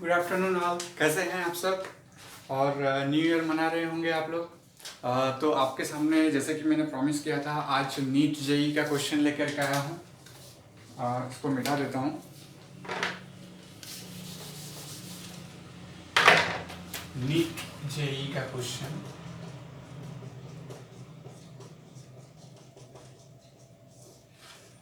Good afternoon all, कैसे हैं आप सब। और न्यू ईयर मना रहे होंगे आप लोग। तो आपके सामने जैसे कि मैंने प्रॉमिस किया था, आज नीट जेई का क्वेश्चन लेकर के आया हूँ। इसको मिटा देता हूँ। नीट जेई का क्वेश्चन,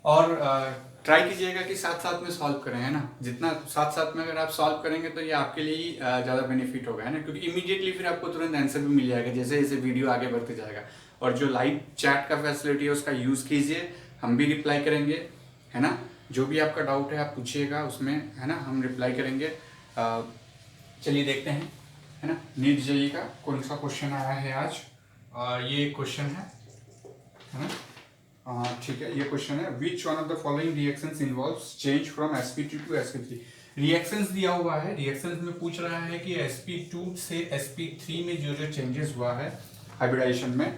और ट्राई कीजिएगा कि साथ साथ में सॉल्व करें, है ना। जितना साथ साथ में अगर आप सॉल्व करेंगे तो ये आपके लिए ही ज़्यादा बेनिफिट होगा, है ना, क्योंकि इमीडिएटली फिर आपको तुरंत आंसर भी मिल जाएगा जैसे जैसे वीडियो आगे बढ़ते जाएगा। और जो लाइव चैट का फैसिलिटी है उसका यूज़ कीजिए, हम भी रिप्लाई करेंगे, है ना। जो भी आपका डाउट है आप पूछिएगा उसमें, है ना, हम रिप्लाई करेंगे। चलिए देखते हैं, है ना, नीट जेई का कौन सा क्वेश्चन आया है आज। ये क्वेश्चन है ना। ठीक है, ये क्वेश्चन है, which one of the following reactions involves change from sp2 to sp3। Reactions दिया हुआ है, रिएक्शंस में पूछ रहा है कि sp2 से sp3 में जो जो चेंजेस हुआ है हाइब्रिडाइजेशन में,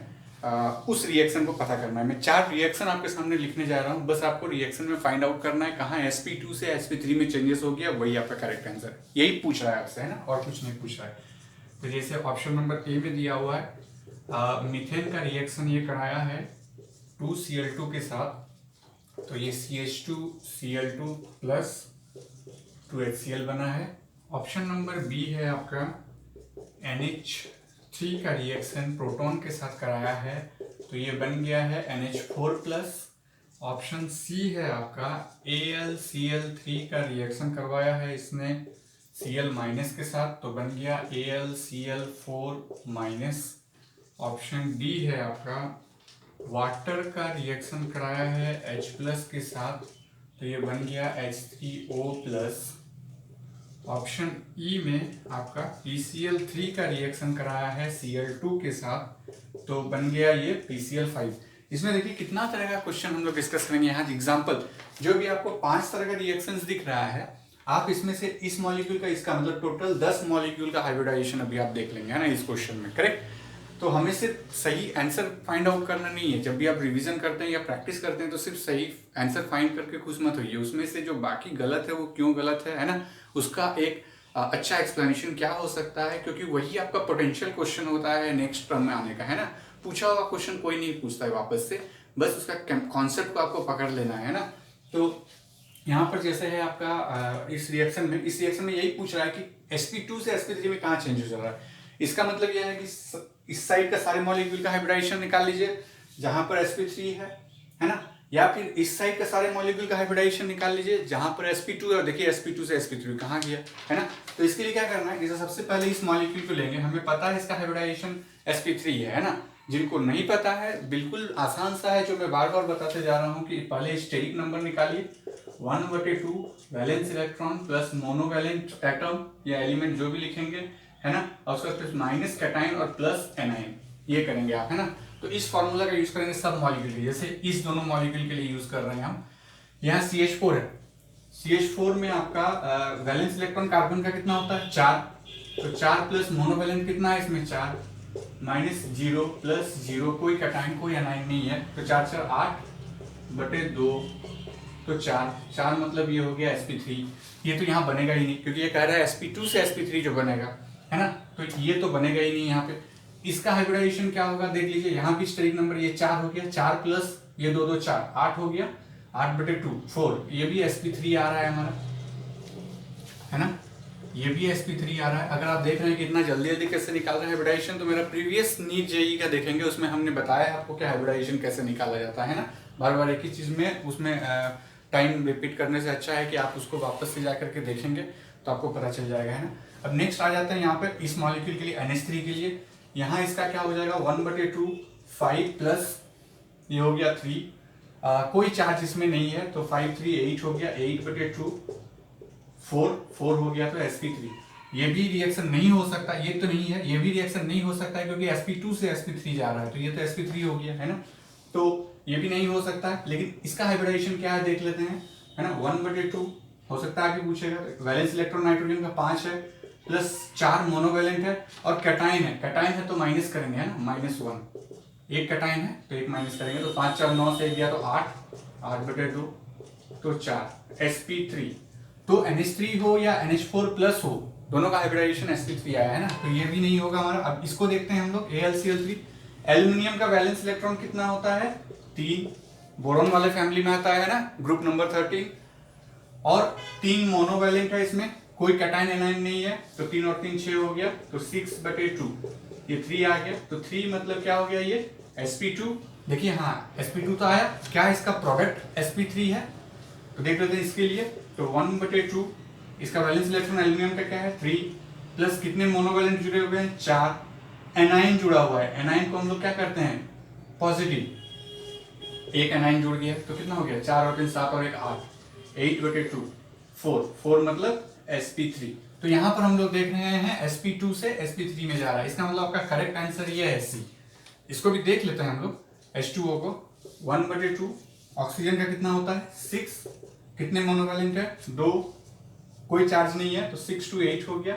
उस रिएक्शन को पता करना है। मैं 4 रिएक्शन आपके सामने लिखने जा रहा हूँ, बस आपको रिएक्शन में फाइंड आउट करना है कहाँ sp2 से sp3 में चेंजेस हो गया, वही आपका करेक्ट आंसर है। यही पूछ रहा है आपसे, है ना, और कुछ नहीं पूछ रहा है। तो जैसे ऑप्शन नंबर ए में दिया हुआ है, मीथेन का रिएक्शन ये कराया है 2Cl2 के साथ, तो ये CH2Cl2 प्लस 2HCl बना है। ऑप्शन नंबर बी है आपका, NH3 का रिएक्शन प्रोटॉन के साथ कराया है, तो ये बन गया है NH4 प्लस। ऑप्शन सी है आपका, AlCl3 का रिएक्शन करवाया है इसने Cl माइनस के साथ, तो बन गया AlCl4 माइनस। ऑप्शन डी है आपका, वाटर का रिएक्शन कराया है H प्लस के साथ, तो ये बन गया H3O प्लस। ऑप्शन ई में आपका PCl3 का रिएक्शन कराया है Cl2 के साथ, तो बन गया ये PCl5। इसमें देखिए कितना तरह का क्वेश्चन हम लोग डिस्कस करेंगे यहाँ। एग्जाम्पल, जो भी आपको 5 तरह का रिएक्शंस दिख रहा है, आप इसमें से इस मॉलिक्यूल का, इसका मतलब टोटल 10 मॉलिक्यूल का हाइब्रिडाइजेशन अभी आप देख लेंगे, है ना, इस क्वेश्चन में, करेक्ट। तो हमें सिर्फ सही आंसर फाइंड आउट करना नहीं है। जब भी आप रिवीजन करते हैं या प्रैक्टिस करते हैं तो सिर्फ सही आंसर फाइंड करके खुश मत होइए, उसमें से जो बाकी गलत है वो क्यों गलत है ना, उसका एक अच्छा एक्सप्लेनेशन क्या हो सकता है, क्योंकि वही आपका पोटेंशियल क्वेश्चन होता है नेक्स्ट टर्म में आने का, है ना। पूछा हुआ क्वेश्चन कोई नहीं पूछता है वापस से, बस उसका कॉन्सेप्ट को आपको पकड़ लेना है ना। तो यहाँ पर जैसे है आपका इस रिएक्शन में यही पूछ रहा है कि sp2 से sp3 में कहाँ चेंज हो रहा है। इसका मतलब यह है कि इस साइड का सारे मॉलिक्यूल का हाइब्रिडाइजेशन निकाल लीजिए जहां पर sp3 है ना, या फिर इस साइड का सारे मॉलिक्यूल का हाइब्रिडाइजेशन निकाल लीजिए जहां पर sp2 है। देखिए sp2 से sp3 कहाँ गया, है ना। तो इसके लिए क्या करना है, जैसे सबसे पहले इस मॉलिक्यूल को लेंगे, हमें पता है इसका हाइब्रिडाइजेशन sp3 है ना। जिनको नहीं पता है, बिल्कुल आसान सा है, जो मैं बार बार बताते जा रहा हूँ कि पहले स्टेरिक नंबर निकालिए, 1/2 valence electron plus monovalent atom या एलिमेंट जो भी लिखेंगे, है ना, और उसका प्लस माइनस कैटाइन और प्लस एनाइन, ये करेंगे आप, है ना। तो इस फॉर्मूला का यूज करेंगे सब मॉलिक्यूल के लिए। जैसे इस दोनों मॉलिक्यूल के लिए यूज कर रहे हैं हम, यहाँ CH4 है, CH4 में आपका वैलेंस इलेक्ट्रॉन कार्बन का कितना होता है, 4, तो 4 प्लस मोनोवैलेंट कितना है इसमें, 4 माइनस 0 प्लस 0, कोई कैटाइन कोई एनाइन नहीं है, तो 4 4 8/2, तो 4 मतलब ये हो गया sp3। ये तो यहाँ बनेगा ही नहीं, क्योंकि ये कह रहा है sp2 से sp3 जो बनेगा, है ना, तो ये तो बनेगा ही नहीं। यहाँ पे इसका हाइब्रिडाइजेशन क्या होगा देख लीजिए, यहाँ भी स्टेरिक नंबर ये 4 हो गया, 4 प्लस ये 2 2 4 8 हो गया, 8/2 4, ये भी sp3 आ रहा है हमारा, है ना, ये भी sp3 आ रहा है। अगर आप देख रहे हैं कि इतना जल्दी जल्दी कैसे निकाल रहे हैं हाइब्रिडाइजेशन, तो मेरा प्रीवियस नीट जेई का देखेंगे, उसमें हमने बताया आपको कि हाइब्रिडाइजेशन कैसे निकाला जाता है ना। बार बार एक ही चीज में उसमें टाइम रिपीट करने से अच्छा है कि आप उसको वापस से जाकर के देखेंगे तो आपको पता चल जाएगा, है ना। अब नेक्स्ट आ जाते हैं यहाँ पे इस मॉलिक्यूल के लिए, NH3 के लिए। यहाँ इसका क्या हो जाएगा, 1/2 5 प्लस ये हो गया 3, कोई चार्ज इसमें नहीं है, तो 5 3 8 हो गया, 8/2 4 हो गया, तो sp3। ये भी रिएक्शन नहीं हो सकता, ये तो नहीं है, ये भी रिएक्शन नहीं हो सकता है क्योंकि sp2 से sp3 जा रहा है, तो ये तो sp3 हो गया, है ना। तो ये भी नहीं हो सकता है, लेकिन इसका हाइब्रिडाइजेशन क्या है देख लेते हैं, है ना। 1/2 हो सकता है, आगे पूछेगा, वैलेंस इलेक्ट्रॉन नाइट्रोजन का 5 है, प्लस 4 मोनोवैलेंट है, और कैटाइन है तो माइनस करेंगे, है ना, -1, एक कैटाइन है तो एक माइनस करेंगे, तो 5 4 9 से गया तो 8/2, तो 4 sp3। तो NH3 हो या NH4 प्लस हो, दोनों का हाइब्रिडाइजेशन sp3 आया है ना, तो ये भी नहीं होगा हमारा। अब इसको देखते हैं हम लोग, AlCl3। एल्यूमिनियम का वैलेंस इलेक्ट्रॉन कितना होता है, 3, बोरॉन वाले फैमिली में आता है ना, ग्रुप नंबर 13, और 3 मोनोवैलेंट है, इसमें कोई कैटायन एनायन नहीं है, तो 3 और 3 6 हो गया, तो 6/2, ये 3 आ गया, तो 3 मतलब क्या हो गया, ये sp2। देखिए हाँ sp2 तो आया, क्या इसका प्रोडक्ट sp3 है, तो देख लेते हैं इसके लिए। तो 1/2, इसका वैलेंस इलेक्ट्रॉन एल्यूमिनियम का क्या है 3, प्लस कितने मोनोवैलेंट जुड़े हुए हैं 4, एनाइन जुड़ा हुआ है, एनाइन को हम लोग क्या करते हैं पॉजिटिव, एक एनाइन जुड़ गया तो कितना हो गया 4 और 3 7 और 1 8, 8/2 4 मतलब sp3। तो यहां पर हम लोग देख रहे हैं sp2 से sp3 में जा रहा है, इसका मतलब आपका करेक्ट आंसर ये है C। इसको भी देख लेते हैं हम लोग, H2O को 1/2, ऑक्सीजन का कितना होता है 6, कितने मोनोवैलेंट है 2, कोई चार्ज नहीं है, तो 6 to 8 हो गया,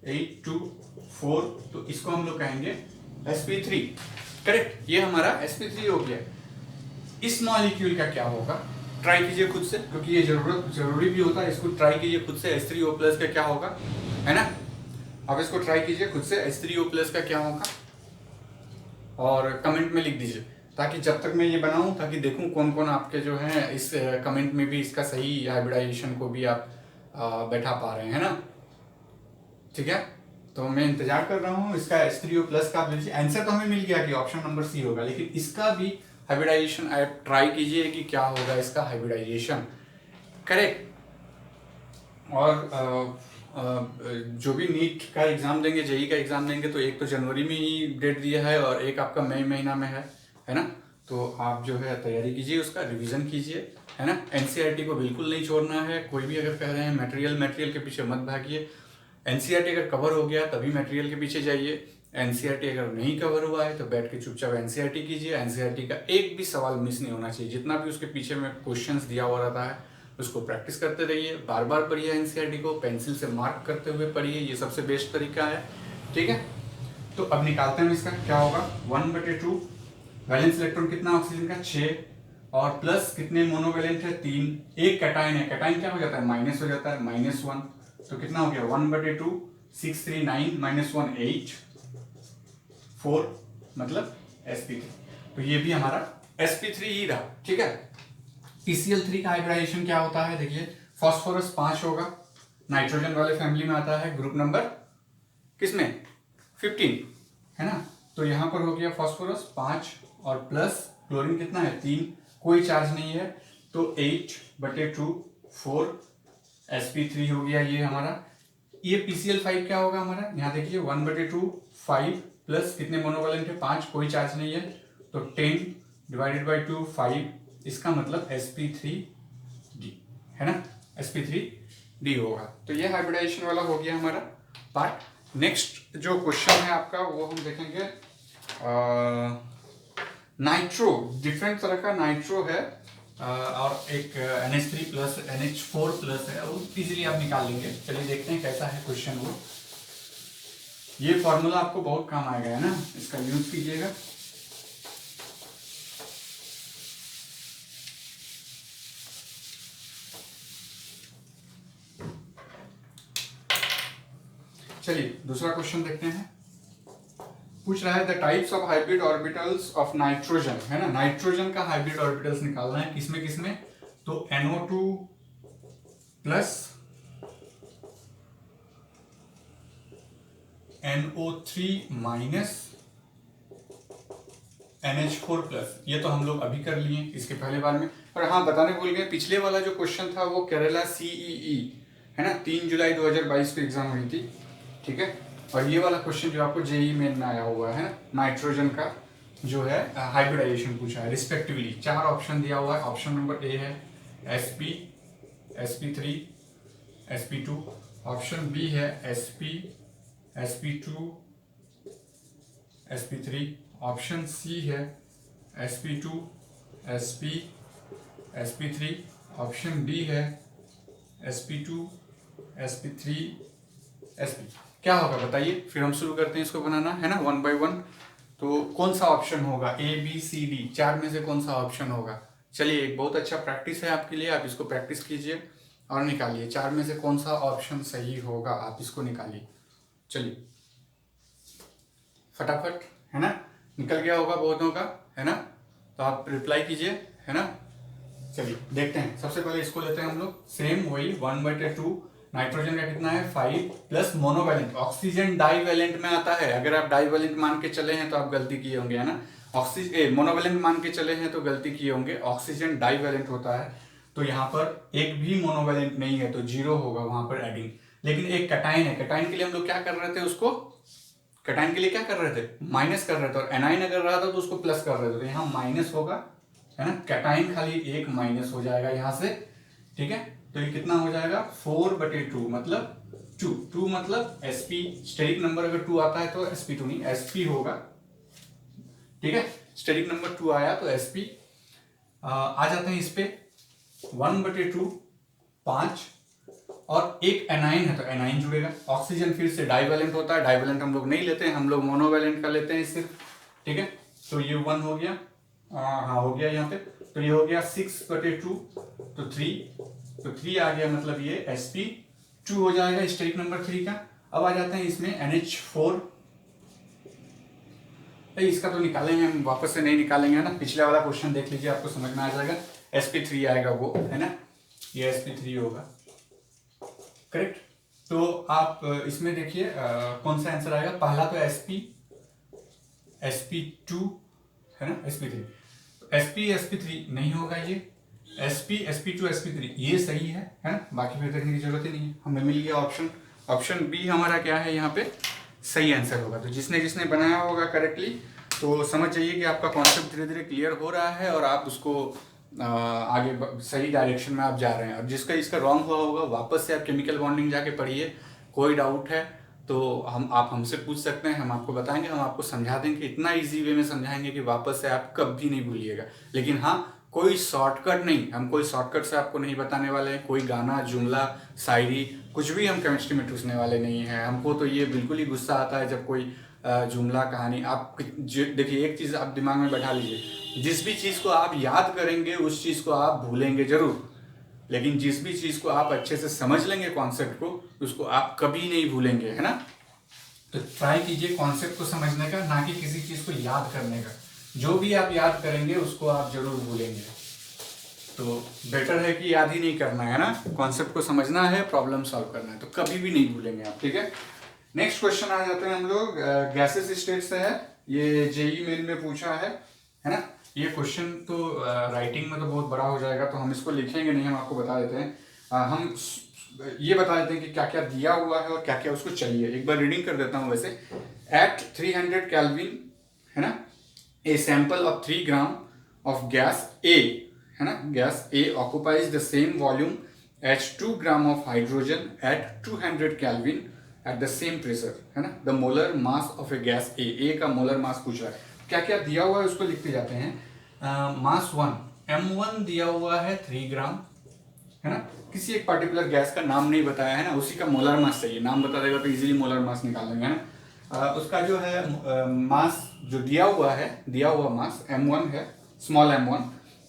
8 to 4, तो इसको हम लोग कहेंगे sp3। करेक्ट, ये हमारा sp3 हो गया। इस मॉलिक्यूल का क्या होगा, ट्राई कीजिए खुद से, क्योंकि ये जरूरी भी होता है, इसको ट्राई कीजिए खुद से, H3O+ का क्या होगा, है ना। अब इसको ट्राई कीजिए खुद से, H3O+ का क्या होगा, और कमेंट में लिख दीजिए, ताकि जब तक मैं ये बनाऊं, ताकि देखूं कौन कौन आपके जो है इस कमेंट में भी इसका सही हाइब्रिडाइजेशन को भी आप बैठा पा रहे हैं ना। ठीक है, तो मैं इंतजार कर रहा हूँ इसका H3O+ का। आंसर तो हमें मिल गया कि ऑप्शन नंबर C होगा, लेकिन इसका भी हाइब्रिडाइजेशन आप ट्राई कीजिए कि क्या होगा इसका हाइब्रिडाइजेशन। करेक्ट। और जो भी नीट का एग्जाम देंगे, जेई का एग्जाम देंगे, तो एक तो जनवरी में ही डेट दिया है और एक आपका मई महीना में है ना। तो आप जो है तैयारी कीजिए, उसका रिवीजन कीजिए, है ना। एनसीईआरटी को बिल्कुल नहीं छोड़ना है। कोई भी अगर कह रहे हैं मटेरियल के पीछे मत भागिए। एनसीईआरटी अगर कवर हो गया तभी मटेरियल के पीछे जाइए। एनसीईआरटी अगर नहीं कवर हुआ है तो बैठ के चुपचाप एनसीईआरटी कीजिए। एनसीईआरटी का एक भी सवाल मिस नहीं होना चाहिए, जितना भी उसके पीछे में क्वेश्चंस दिया हुआ रहता है उसको प्रैक्टिस करते रहिए, बार बार पढ़िए एनसीईआरटी को, पेंसिल से मार्क करते हुए पढ़िए, ये सबसे बेस्ट तरीका है। ठीक है, तो अब निकालते हैं इसका क्या होगा। 1/2, वैलेंस इलेक्ट्रॉन कितना ऑक्सीजन का 6, और प्लस कितने मोनोवैलेंट है 3, एक कैटायन है, कैटायन क्या हो जाता है माइनस हो जाता है, -1, तो कितना हो गया 1/2, 6 3 9 -1 8 4 मतलब sp3। तो ये भी हमारा sp3 ही रहा। ठीक है, PCl3 का हाइब्रिडाइजेशन क्या होता है, देखिए फास्फोरस 5 होगा, नाइट्रोजन वाले फैमिली में आता है, ग्रुप नंबर किसमें 15, है ना। तो यहां पर हो गया फास्फोरस 5 और प्लस क्लोरीन कितना है 3, कोई चार्ज नहीं है, तो 8/2 4 sp3 हो गया ये हमारा। ये PCl5 क्या होगा हमारा, यहाँ देखिए 1/2 5 प्लस कितने मोनोवैलेंट है 5, कोई चार्ज नहीं है, तो 10/2 5, इसका मतलब sp3d, है ना, sp3d होगा। तो ये हाइब्रिडाइजेशन वाला हो गया हमारा पार्ट। नेक्स्ट जो क्वेश्चन है आपका वो हम देखेंगे, नाइट्रो, डिफरेंट तरह का नाइट्रो है, और एक NH3+ NH4+ है, वो इजीली आप निकाल लेंगे। चलिए देखते हैं कैसा है क्वेश्चन वो। ये फॉर्मूला आपको बहुत काम आएगा, है ना, इसका यूज कीजिएगा। चलिए दूसरा क्वेश्चन देखते हैं। पूछ रहा है the types of hybrid orbitals of nitrogen, है ना, नाइट्रोजन का हाइब्रिड ऑर्बिटल्स निकालना है, किसमें किसमें, तो NO2 plus NO3 minus NH4+, ये तो हम लोग अभी कर लिए इसके पहले बार में। और हाँ बताने भूल गए, पिछले वाला जो क्वेश्चन था वो केरला CEE, है ना, 3 जुलाई 2022 को एग्जाम हुई थी। ठीक है, और ये वाला क्वेश्चन जो आपको जेई मेन में आया हुआ है ना, नाइट्रोजन का जो है हाइब्रिडाइजेशन पूछा है रिस्पेक्टिवली। 4 ऑप्शन दिया हुआ है। ऑप्शन नंबर ए है sp, sp3, sp2, option B है sp, sp2, sp3, option C है sp2, sp, sp3, option D है sp2, sp3, sp। क्या होगा बताइए, फिर हम शुरू करते हैं इसको बनाना, है ना, 1 by 1। तो कौन सा ऑप्शन होगा, ABCD 4 में से कौन सा ऑप्शन होगा। चलिए, एक बहुत अच्छा प्रैक्टिस है आपके लिए, आप इसको प्रैक्टिस कीजिए। और निकालिए, चार में से कौन सा ऑप्शन सही होगा, आप इसको निकालिए। चलिए फटाफट, है ना, निकल गया होगा बहुतों का, है ना, तो आप रिप्लाई कीजिए, है ना। चलिए देखते हैं, सबसे पहले इसको लेते हैं हम लोग, सेम वही 1/2, नाइट्रोजन का कितना है 5 प्लस मोनोवैलेंट, ऑक्सीजन डाईवैलेंट में आता है, अगर आप डाईवैलेंट मान के चले हैं तो आप गलती किए होंगे, है ना। ऑक्सीजन मोनोवैलेंट मान के चले हैं तो गलती किए होंगे, ऑक्सीजन डाईवैलेंट होता है, तो यहाँ पर एक भी मोनोवैलेंट नहीं है तो 0 होगा वहां पर एडिंग। लेकिन एक कैटाइन है, कैटाइन के लिए हम लोग क्या कर रहे थे, उसको कैटाइन के लिए क्या कर रहे थे, माइनस कर रहे थे, और एनाइन अगर रहा था तो उसको प्लस कर रहे थे, तो यहाँ माइनस होगा, है ना, कैटाइन खाली एक माइनस हो जाएगा यहाँ से, ठीक है। तो ये कितना हो जाएगा 4/2, मतलब 2 मतलब sp, स्टेरिक नंबर अगर 2 आता है तो sp2 नहीं sp होगा, ठीक है। स्टेरिक नंबर 2 आया तो sp। आ जाते हैं इस पे 1/2 5, और एक एनाइन है तो एनाइन जुड़ेगा, ऑक्सीजन फिर से डाईवैलेंट होता है, डाईवैलेंट हम लोग नहीं लेते हैं, हम लोग मोनोवैलेंट का लेते हैं सिर्फ, ठीक है। तो ये 1 हो गया, हाँ हो गया यहाँ पे, तो ये हो गया 6/2, तो 3, तो 3 आ गया, मतलब ये sp2 हो जाएगा स्टेरिक नंबर 3 का। अब आ जाते हैं इसमें NH4, इसका तो निकालेंगे हम, वापस से नहीं निकालेंगे, है ना, पिछले वाला क्वेश्चन देख लीजिए, आपको समझ में आ जाएगा, sp3 आएगा वो, है ना, ये sp3 होगा, करेक्ट। तो आप इसमें देखिए कौन सा आंसर आएगा, पहला तो sp2 है ना, sp3, sp3 नहीं होगा, ये sp2 sp3 ये सही है ना, बाकी फिर देखने की जरूरत ही नहीं है, हमें मिल गया ऑप्शन, ऑप्शन बी हमारा क्या है यहाँ पे सही आंसर होगा। तो जिसने जिसने बनाया होगा करेक्टली, तो समझ जाइए कि आपका कॉन्सेप्ट धीरे धीरे क्लियर हो रहा है और आप उसको आगे सही डायरेक्शन में आप जा रहे हैं। और जिसका इसका रॉन्ग हुआ होगा, वापस से आप केमिकल बॉन्डिंग जाके पढ़िए, कोई डाउट है तो आप हमसे पूछ सकते हैं, हम आपको बताएंगे, हम आपको समझा देंगे, इतना इजी वे में समझाएंगे कि वापस से आप कभी नहीं भूलिएगा। लेकिन हाँ, कोई शॉर्टकट नहीं, हम कोई शॉर्टकट से आपको नहीं बताने वाले हैं, कोई गाना जुमला शायरी कुछ भी हम केमिस्ट्री में ठूसने वाले नहीं हैं। हमको तो ये बिल्कुल ही गुस्सा आता है जब कोई जुमला कहानी, आप देखिए एक चीज़ आप दिमाग में बैठा लीजिए, जिस भी चीज़ को आप याद करेंगे उस चीज़ को आप भूलेंगे जरूर, लेकिन जिस भी चीज़ को आप अच्छे से समझ लेंगे कॉन्सेप्ट को, उसको आप कभी नहीं भूलेंगे, है ना। तो ट्राई कीजिए कॉन्सेप्ट को समझने का, ना कि किसी चीज़ को याद करने का। जो भी आप याद करेंगे उसको आप जरूर भूलेंगे, तो बेटर है कि याद ही नहीं करना है ना, कॉन्सेप्ट को समझना है, प्रॉब्लम सॉल्व करना है, तो कभी भी नहीं भूलेंगे आप, ठीक है। नेक्स्ट क्वेश्चन आ जाते हैं हम लोग, गैसेस स्टेट से है, ये जेई मेन में पूछा है ना। ये क्वेश्चन तो राइटिंग में तो बहुत बड़ा हो जाएगा, तो हम इसको लिखेंगे नहीं, हम आपको बता देते हैं, हम ये बता देते हैं कि क्या क्या दिया हुआ है और क्या क्या उसको चाहिए। एक बार रीडिंग कर देता हूँ वैसे, एट 300 केल्विन, है ना, a sample of 3 gram of gas A, है ना, gas A occupies the same volume H 2 gram of hydrogen at 200 kelvin at the same pressure, है ना, the molar mass of a gas A का molar मास पूछ रहा है। क्या क्या दिया हुआ है उसको लिखते जाते हैं। मास 1 M1 दिया हुआ है 3 ग्राम, है ना, किसी एक पार्टिकुलर गैस का नाम नहीं बताया है ना, उसी का मोलर मास चाहिए, नाम बता देगा तो इजीली मोलर मास निकाल लेंगे, है ना। उसका जो है मास जो दिया हुआ है, दिया हुआ मास M1 है, स्मॉल m1,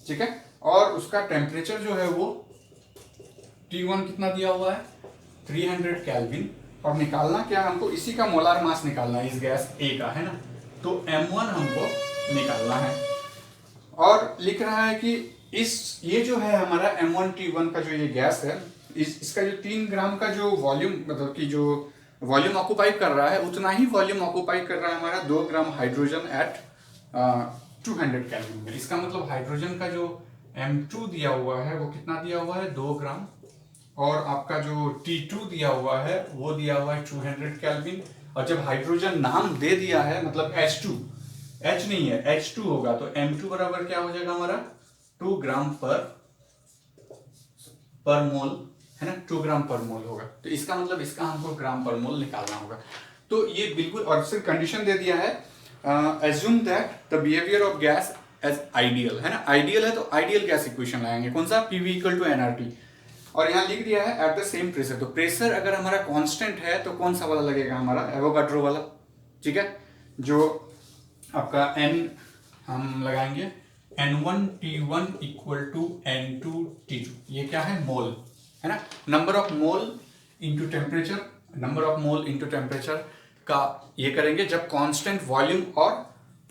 ठीक है, और उसका टेम्परेचर जो है वो T1 कितना दिया हुआ है 300 केल्विन, और निकालना क्या हमको, इसी का मोलार मास निकालना है इस गैस ए का, है ना। तो M1 हमको निकालना है, और लिख रहा है कि ये जो है हमारा M1T1 का जो ये गैस है, इसका जो 3 ग्राम का जो वॉल्यूम, मतलब कि जो वॉल्यूम ऑक्युपाई कर रहा है, उतना ही वॉल्यूम ऑक्युपाई कर रहा है हमारा 2 ग्राम हाइड्रोजन एट 200 केल्विन में। इसका मतलब हाइड्रोजन का जो M2 दिया हुआ है वो कितना दिया हुआ है 2 ग्राम, और आपका जो T2 दिया हुआ है वो दिया हुआ है 200 केल्विन। और जब हाइड्रोजन नाम दे दिया है, मतलब H2, H नहीं है H2 होगा, तो M2 बराबर क्या हो जाएगा हमारा 2 ग्राम पर मोल, है ना, 2 ग्राम पर मोल होगा। तो इसका मतलब इसका हमको ग्राम पर मोल निकालना होगा। तो ये बिल्कुल, और सिर्फ कंडीशन दे दिया है, assume that the behaviour of gas as ideal, है ना, आइडियल है तो आइडियल गैस इक्वेशन लगाएंगे, कौन सा, PV इक्वल टू nRT, और यहाँ लिख दिया है एट द सेम प्रेशर। तो प्रेशर अगर हमारा कांस्टेंट है तो कौन सा वाला लगेगा हमारा, एवोगाड्रो वाला, ठीक है, जो आपका N हम लगाएंगे N1T1 इक्वल टू N2T2, ये क्या है मोल, है ना। Number of mole into temperature, number of mole into temperature का ये करेंगे जब कांस्टेंट वॉल्यूम और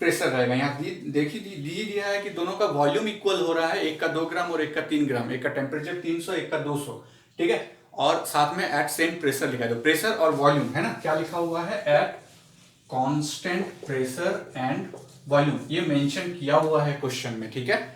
प्रेशर रहेगा। यहाँ देखिए दी दिया है कि दोनों का वॉल्यूम इक्वल हो रहा है, एक का 2 ग्राम और एक का 3 ग्राम, एक का टेम्परेचर 300 एक का 200, ठीक है। और साथ में एट सेम प्रेशर लिखा है, तो प्रेशर और वॉल्यूम है ना, क्या लिखा हुआ है, at constant pressure and volume, ये मेंशन किया हुआ है क्वेश्चन में, ठीक है।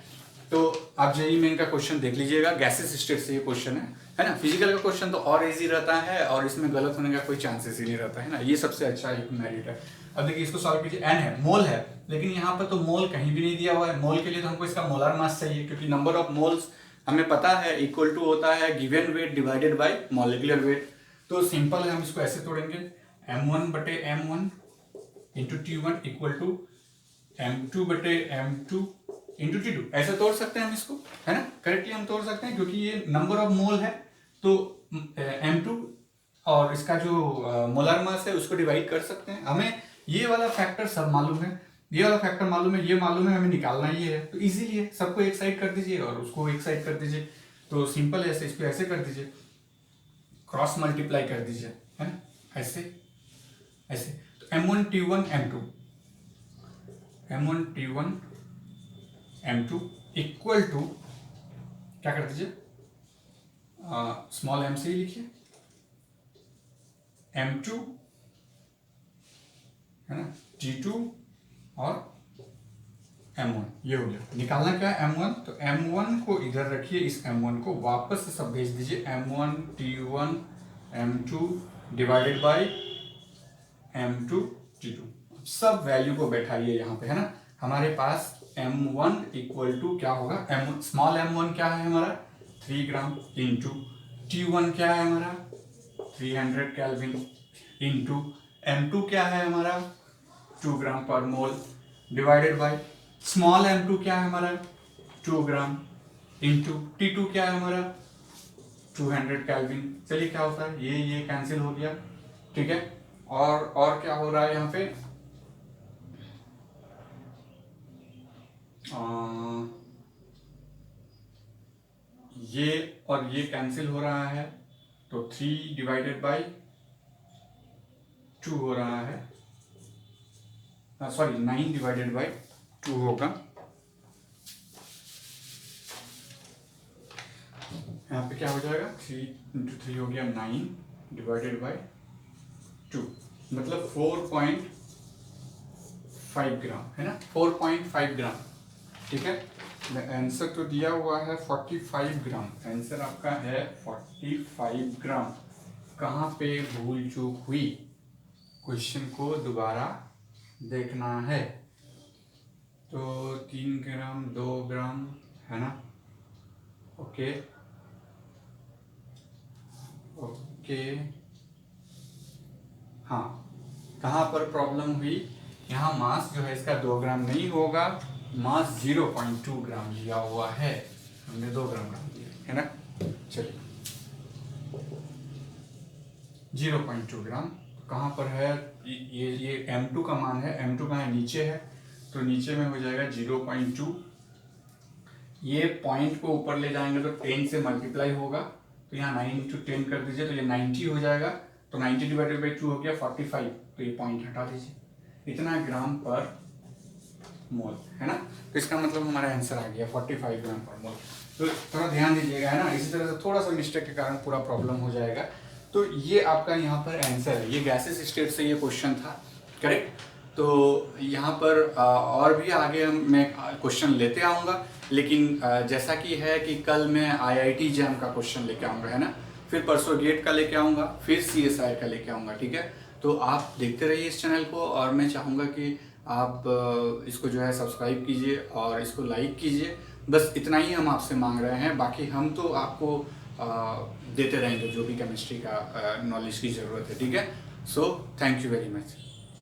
तो आप जेईई मेन का क्वेश्चन देख लीजिएगा, गैसेस स्टेट से ये क्वेश्चन है ना। फिजिकल का क्वेश्चन तो और इजी रहता है और इसमें गलत होने का कोई चांसेस ही नहीं रहता है ना, ये सबसे अच्छा एक मेरिट है। अब देखिए इसको सॉल्व कीजिए, एन है, मोल है, लेकिन यहाँ पर तो मोल कहीं भी नहीं दिया हुआ है। मोल के लिए तो हमको इसका मोलर मास चाहिए, क्योंकि नंबर ऑफ मोल्स हमें पता है इक्वल टू होता है given weight divided by molecular weight. तो सिंपल है, हम इसको ऐसे तोड़ेंगे, m1 बटे m1 into T1 equal to m2 बटे m2 इंटू T2, ऐसे तोड़ सकते हैं हम इसको, है ना, करेक्टली हम तोड़ सकते हैं, क्योंकि ये नंबर ऑफ मोल है तो m2 और इसका जो मोलर मास है उसको डिवाइड कर सकते हैं। हमें ये वाला फैक्टर सब मालूम है, ये वाला फैक्टर मालूम है, ये मालूम है, हमें निकालना ही है, तो इजीली है, सबको एक साइड कर दीजिए और उसको एक साइड कर दीजिए, तो सिंपल है, ऐसे इसको ऐसे कर दीजिए, क्रॉस मल्टीप्लाई कर दीजिए, है ना, ऐसे ऐसे। तो m1 T1 m2 m1 T1 m2 equal to क्या कर दीजिए, स्मॉल m से ही लिखिए, m2 है ना, T2 और m1, ये हो गया। निकालना क्या है, m1, तो m1 को इधर रखिए, इस m1 को वापस से सब भेज दीजिए, m1 T1 m2 divided by m2 T2, सब वैल्यू को बैठाइए यहाँ पे, है ना। हमारे पास m1 इक्वल टू क्या होगा, m1 स्मॉल m1 क्या है हमारा 3 ग्राम इंटू T1 क्या है हमारा 300 केल्विन इंटू m2 क्या है हमारा 2 ग्राम पर मोल डिवाइडेड बाय स्मॉल m2 क्या है हमारा 2 ग्राम इंटू T2 क्या है हमारा 200 केल्विन। चलिए क्या होता है, ये कैंसिल हो गया, ठीक है। और क्या हो रहा है यहाँ पे, ये और ये कैंसिल हो रहा है, तो 3 डिवाइडेड बाई 2 हो रहा है, सॉरी 9 डिवाइडेड बाई 2 होगा। यहाँ पे क्या हो जाएगा, 3 इंटू 3 हो गया 9 डिवाइडेड बाई 2, मतलब 4.5 ग्राम, है ना, 4.5 ग्राम, ठीक है। आंसर तो दिया हुआ है 45 ग्राम, आंसर आपका है 45 ग्राम। कहाँ पे भूल चूक हुई, क्वेश्चन को दोबारा देखना है। तो 3 ग्राम 2 ग्राम है ना, ओके ओके, हाँ, कहाँ पर प्रॉब्लम हुई, यहाँ मास जो है इसका 2 ग्राम नहीं होगा, मास 0.2 ग्राम लिया हुआ है, हमने 2 ग्राम डाल दिया है ना। चलिए 0.2 ग्राम कहाँ पर है, ये m2 का मान है, m2 कहाँ है, नीचे है, तो नीचे में हो जाएगा 0.2, ये पॉइंट को ऊपर ले जाएंगे तो 10 से मल्टीप्लाई होगा, तो यहाँ 9 इंटू 10 कर दीजिए, तो ये 90 हो जाएगा, तो 90 डिवाइडेड बाई 2 हो गया 45, तो ये पॉइंट हटा दीजिए, इतना ग्राम पर मोल, है ना। तो इसका मतलब हमारा आंसर आ गया 45 ग्राम पर मोल। तो थोड़ा ध्यान दीजिएगा, है ना, इसी तरह से थोड़ा सा मिस्टेक के कारण पूरा प्रॉब्लम हो जाएगा। तो ये आपका यहाँ पर आंसर है, ये गैसेस स्टेट से ये क्वेश्चन था, करेक्ट। तो यहाँ पर और भी आगे मैं क्वेश्चन लेते आऊँगा, लेकिन जैसा कि है कि कल मैं IIT जैम का क्वेश्चन लेके आऊँगा, है ना, फिर परसों गेट का लेके आऊँगा, फिर CSI का लेके आऊँगा, ठीक है। तो आप देखते रहिए इस चैनल को, और मैं चाहूँगा कि आप इसको जो है सब्सक्राइब कीजिए और इसको लाइक कीजिए, बस इतना ही हम आपसे मांग रहे हैं। बाकी हम तो आपको देते रहेंगे जो भी केमिस्ट्री का नॉलेज की ज़रूरत है, ठीक है। So thank you very much.